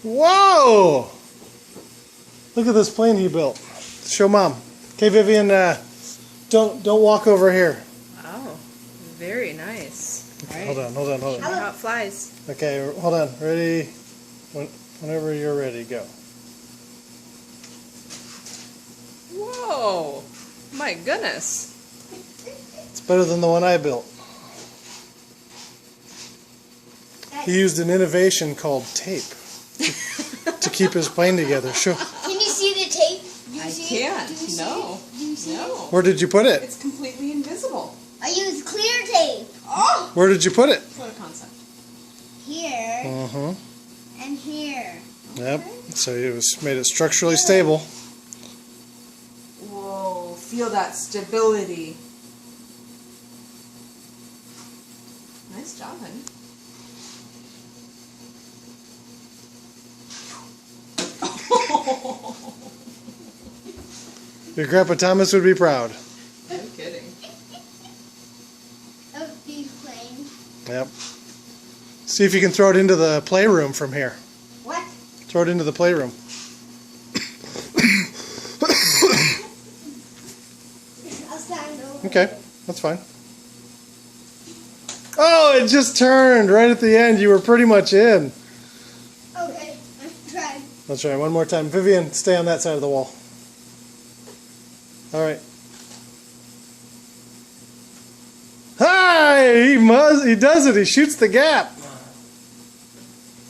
Whoa! Look at this plane he built. Show Mom. Okay, Vivian, don't walk over here. Oh, very nice. Okay, hold on. Show me how it flies. Okay, hold on. Ready? Whenever you're ready, go. Whoa! My goodness. It's better than the one I built. He used an innovation called tape to keep his plane together. Sure. Can you see the tape? I can't. No. No. Where did you put it? It's completely invisible. I used clear tape. Oh! Where did you put it? What a concept. Here Mm-hmm. and here. Yep. So he made it structurally stable. Whoa, feel that stability. Nice job, honey. Your Grandpa Thomas would be proud. No kidding. Of these planes. Yep. See if you can throw it into the playroom from here. What? Throw it into the playroom. I'll stand over. Okay, that's fine. Oh, it just turned right at the end. You were pretty much in. Okay, let's try. Let's try one more time. Vivian, stay on that side of the wall. All right. Hi! He does it. He shoots the gap.